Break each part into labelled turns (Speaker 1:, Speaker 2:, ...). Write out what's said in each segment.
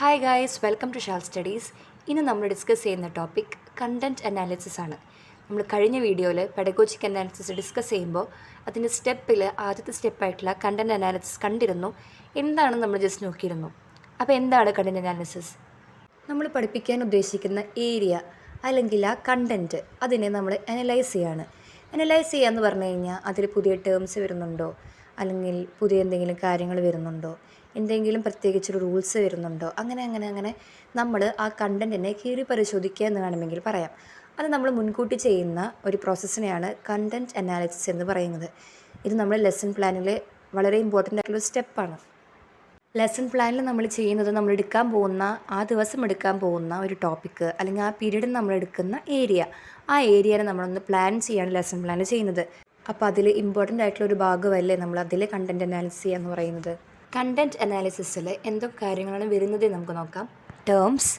Speaker 1: Hi guys, welcome to ഷാൽ studies. ഇന്ന് നമ്മൾ ഡിസ്കസ് ചെയ്യുന്ന ടോപ്പിക് കണ്ടൻറ്റ് അനാലിസിസ് ആണ്. നമ്മൾ കഴിഞ്ഞ വീഡിയോയിൽ പെഡഗോജിക് അനാലിസിസ് ഡിസ്കസ് ചെയ്യുമ്പോൾ അതിൻ്റെ സ്റ്റെപ്പിൽ ആദ്യത്തെ സ്റ്റെപ്പായിട്ടുള്ള കണ്ടൻറ്റ് അനാലിസിസ് കണ്ടിരുന്നു. എന്താണെന്ന് നമ്മൾ ജസ്റ്റ് നോക്കിയിരുന്നു. അപ്പോൾ എന്താണ് കണ്ടൻറ്റ് അനാലിസിസ്? നമ്മൾ പഠിപ്പിക്കാൻ ഉദ്ദേശിക്കുന്ന ഏരിയ അല്ലെങ്കിൽ ആ കണ്ടൻറ്റ് അതിനെ നമ്മൾ അനലൈസ് ചെയ്യാണ്. അനലൈസ് ചെയ്യുക എന്ന് പറഞ്ഞു കഴിഞ്ഞാൽ അതിൽ പുതിയ ടേംസ് വരുന്നുണ്ടോ, അല്ലെങ്കിൽ പുതിയ എന്തെങ്കിലും കാര്യങ്ങൾ വരുന്നുണ്ടോ, എന്തെങ്കിലും പ്രത്യേകിച്ചൊരു റൂൾസ് വരുന്നുണ്ടോ, അങ്ങനെ നമ്മൾ ആ കണ്ടൻറ്റിനെ കീറി പരിശോധിക്കുക എന്ന് വേണമെങ്കിൽ പറയാം. അത് നമ്മൾ മുൻകൂട്ടി ചെയ്യുന്ന ഒരു പ്രോസസ്സിനെയാണ് കണ്ടൻറ്റ് അനാലിസിസ് എന്ന് പറയുന്നത്. ഇത് നമ്മൾ ലെസൺ പ്ലാനിൽ വളരെ ഇമ്പോർട്ടൻ്റ് ആയിട്ടുള്ള സ്റ്റെപ്പാണ്. ലെസൺ പ്ലാനിൽ നമ്മൾ ചെയ്യുന്നത് നമ്മൾ എടുക്കാൻ പോകുന്ന ആ ദിവസം എടുക്കാൻ പോകുന്ന ഒരു ടോപ്പിക്ക് അല്ലെങ്കിൽ ആ പീരീഡിൽ നമ്മൾ എടുക്കുന്ന ഏരിയ, ആ ഏരിയനെ നമ്മളൊന്ന് പ്ലാൻ ചെയ്യാണ് ലെസൺ പ്ലാൻ ചെയ്യുന്നത്. അപ്പോൾ അതിൽ ഇമ്പോർട്ടൻ്റ് ആയിട്ടുള്ള ഒരു ഭാഗമല്ലേ നമ്മൾ അതിൽ കണ്ടൻറ്റ് അനാലിസിസ് ചെയ്യുക എന്ന് പറയുന്നത്. കണ്ടൻറ്റ് അനാലിസിസിൽ എന്തൊക്കെ കാര്യങ്ങളാണ് വരുന്നത് നമുക്ക് നോക്കാം. Terms,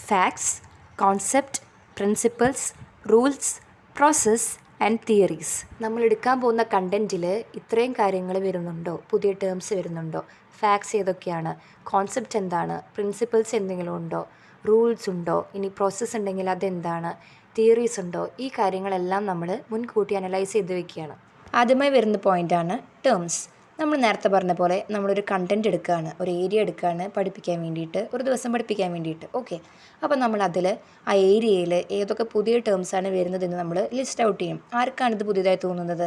Speaker 1: facts, concept, principles, rules, process and theories. നമ്മൾ എടുക്കാൻ പോകുന്ന കണ്ടൻറ്റിൽ ഇത്രയും കാര്യങ്ങൾ വരുന്നുണ്ടോ, പുതിയ ടേംസ് വരുന്നുണ്ടോ, ഫാക്ട്സ് ഏതൊക്കെയാണ്, കോൺസെപ്റ്റ് എന്താണ്, പ്രിൻസിപ്പിൾസ് എന്തെങ്കിലും ഉണ്ടോ, റൂൾസ് ഉണ്ടോ, ഇനി പ്രോസസ്സ് ഉണ്ടെങ്കിൽ അതെന്താണ്, തിയറീസ് ഉണ്ടോ, ഈ കാര്യങ്ങളെല്ലാം നമ്മൾ മുൻകൂട്ടി അനലൈസ് ചെയ്ത് വയ്ക്കുകയാണ്. ആദ്യമായി വരുന്ന പോയിൻ്റാണ് ടേംസ്. നമ്മൾ നേരത്തെ പറഞ്ഞ പോലെ നമ്മളൊരു കണ്ടൻറ്റ് എടുക്കുകയാണ്, ഒരു ഏരിയ എടുക്കുകയാണ് പഠിപ്പിക്കാൻ വേണ്ടിയിട്ട്, ഒരു ദിവസം പഠിപ്പിക്കാൻ വേണ്ടിയിട്ട്. ഓക്കെ, അപ്പോൾ നമ്മൾ അതിൽ ആ ഏരിയയിൽ ഏതൊക്കെ പുതിയ ടേംസാണ് വരുന്നതെന്ന് നമ്മൾ ലിസ്റ്റ് ഔട്ട് ചെയ്യും. ആർക്കാണിത് പുതിയതായി തോന്നുന്നത്?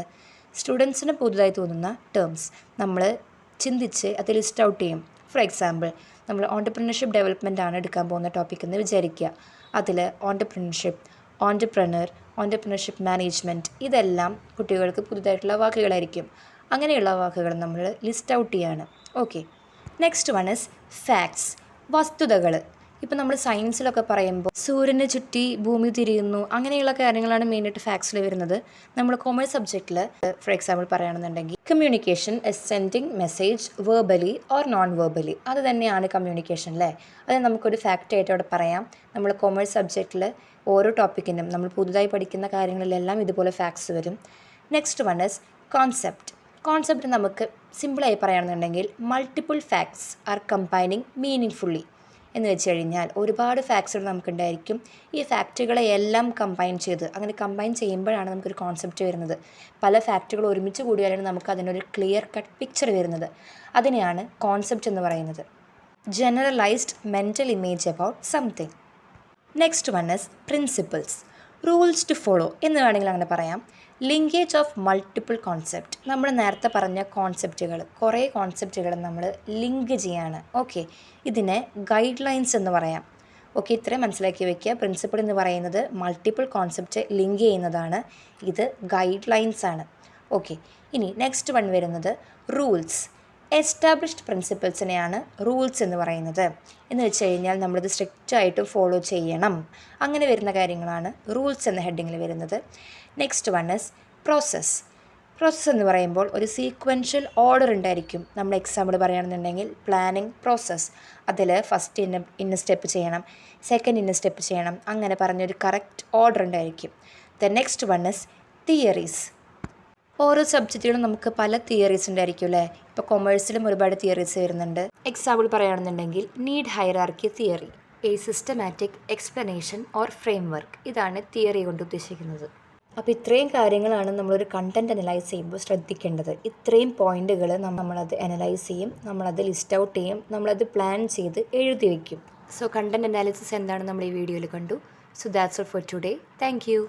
Speaker 1: സ്റ്റുഡൻസിന് പുതുതായി തോന്നുന്ന ടേംസ് നമ്മൾ ചിന്തിച്ച് അത് ലിസ്റ്റ് ഔട്ട് ചെയ്യും. ഫോർ എക്സാമ്പിൾ, നമ്മൾ ഓൺടർപ്രണർഷിപ്പ് ഡെവലപ്മെൻ്റ് ആണ് എടുക്കാൻ പോകുന്ന ടോപ്പിക് എന്ന് വിചാരിക്കുക. അതിൽ ഓൺടർപ്രണർഷിപ്പ്, ഓൺടർപ്രണർഷിപ്പ് മാനേജ്മെൻറ്റ്, ഇതെല്ലാം കുട്ടികൾക്ക് പുതുതായിട്ടുള്ള വാക്കുകളായിരിക്കും. അങ്ങനെയുള്ള വാക്കുകൾ നമ്മൾ ലിസ്റ്റ് ഔട്ട് ചെയ്യാണ്. Okay, next one is facts, വസ്തുതകൾ. ഇപ്പോൾ നമ്മൾ സയൻസിലൊക്കെ പറയുമ്പോൾ സൂര്യനെ ചുറ്റി ഭൂമി തിരിയുന്നു, അങ്ങനെയുള്ള കാര്യങ്ങളാണ് മെയിനായിട്ട് ഫാക്ട്സിൽ വരുന്നത്. നമ്മൾ കൊമേഴ്സ് സബ്ജക്റ്റിൽ ഫോർ എക്സാമ്പിൾ പറയുകയാണെന്നുണ്ടെങ്കിൽ communication is sending message verbally or non verbally, അത് തന്നെയാണ് കമ്മ്യൂണിക്കേഷൻ അല്ലേ. അത് നമുക്കൊരു ഫാക്റ്റായിട്ട് അവിടെ പറയാം. നമ്മൾ കൊമേഴ്സ് സബ്ജക്റ്റിൽ ഓരോ ടോപ്പിക്കിനും നമ്മൾ പുതുതായി പഠിക്കുന്ന കാര്യങ്ങളിലെല്ലാം ഇതുപോലെ ഫാക്ട്സ് വരും. Next one is concept. Concept നമുക്ക് സിമ്പിളായി പറയുകയാണെന്നുണ്ടെങ്കിൽ multiple facts R combining meaning എന്ന് വെച്ച് കഴിഞ്ഞാൽ ഒരുപാട് ഫാക്ട്സുകൾ നമുക്കുണ്ടായിരിക്കും. ഈ ഫാക്റ്റുകളെ എല്ലാം കമ്പൈൻ ചെയ്യുമ്പോഴാണ് നമുക്കൊരു കോൺസെപ്റ്റ് വരുന്നത്. പല ഫാക്റ്റുകൾ ഒരുമിച്ച് കൂടിയാലാണ് നമുക്ക് അതിനൊരു ക്ലിയർ കട്ട് പിക്ചർ വരുന്നത്. അതിനെയാണ് കോൺസെപ്റ്റ് എന്ന് പറയുന്നത്. Generalised mental image about something. Next one is principles, rules to follow എന്ന് വേണമെങ്കിൽ അങ്ങനെ പറയാം. ലിങ്കേജ് ഓഫ് മൾട്ടിപ്പിൾ കോൺസെപ്റ്റ്, നമ്മൾ നേരത്തെ പറഞ്ഞ കോൺസെപ്റ്റുകൾ, കുറേ കോൺസെപ്റ്റുകൾ നമ്മൾ ലിങ്ക് ചെയ്യാണ്. ഓക്കെ, ഇതിനെ ഗൈഡ് ലൈൻസ് എന്ന് പറയാം. ഓക്കെ, ഇത്രയും മനസ്സിലാക്കി വയ്ക്കുക. പ്രിൻസിപ്പിൾ എന്ന് പറയുന്നത് മൾട്ടിപ്പിൾ കോൺസെപ്റ്റ് ലിങ്ക് ചെയ്യുന്നതാണ്, ഇത് ഗൈഡ് ലൈൻസ് ആണ്. ഓക്കെ, ഇനി നെക്സ്റ്റ് വൺ വരുന്നത് റൂൾസ്. എസ്റ്റാബ്ലിഷ്ഡ് പ്രിൻസിപ്പിൾസിനെയാണ് റൂൾസ് എന്ന് പറയുന്നത്. എന്ന് വെച്ച് കഴിഞ്ഞാൽ നമ്മളിത് സ്ട്രിക്റ്റായിട്ട് ഫോളോ ചെയ്യണം, അങ്ങനെ വരുന്ന കാര്യങ്ങളാണ് റൂൾസ് എന്ന ഹെഡിങ്ങിൽ വരുന്നത്. Next one is process. Process എന്ന് പറയുമ്പോൾ ഒരു സീക്വൻഷ്യൽ ഓർഡർ ഉണ്ടായിരിക്കും. നമ്മൾ എക്സാമ്പിൾ പറയുകയാണെന്നുണ്ടെങ്കിൽ പ്ലാനിങ് പ്രോസസ്സ്, അതിൽ ഫസ്റ്റ് ഇന്ന സ്റ്റെപ്പ് ചെയ്യണം, സെക്കൻഡ് ഇന്ന സ്റ്റെപ്പ് ചെയ്യണം, അങ്ങനെ പറഞ്ഞൊരു കറക്റ്റ് ഓർഡർ ഉണ്ടായിരിക്കും. The next one is theories. ഓരോ സബ്ജക്റ്റുകളും നമുക്ക് പല തിയറീസ് ഉണ്ടായിരിക്കും അല്ലേ. ഇപ്പോൾ കൊമേഴ്സിലും ഒരുപാട് തിയറീസ് വരുന്നുണ്ട്. എക്സാമ്പിൾ പറയുകയാണെന്നുണ്ടെങ്കിൽ need hierarchy theory, A systematic explanation or frame work, ഇതാണ് തിയറി കൊണ്ട് ഉദ്ദേശിക്കുന്നത്. അപ്പോൾ ഇത്രയും കാര്യങ്ങളാണ് നമ്മളൊരു കണ്ടൻറ്റ് അനലൈസ് ചെയ്യുമ്പോൾ ശ്രദ്ധിക്കേണ്ടത്. ഇത്രയും പോയിന്റുകൾ നമ്മളത് അനലൈസ് ചെയ്യും, നമ്മളത് ലിസ്റ്റ് ഔട്ട് ചെയ്യും, നമ്മളത് പ്ലാൻ ചെയ്ത് എഴുതി വയ്ക്കും. സോ കണ്ടൻറ്റ് അനാലിസിസ് എന്താണ് നമ്മൾ ഈ വീഡിയോയിൽ കണ്ടു. So that's all for today. Thank you.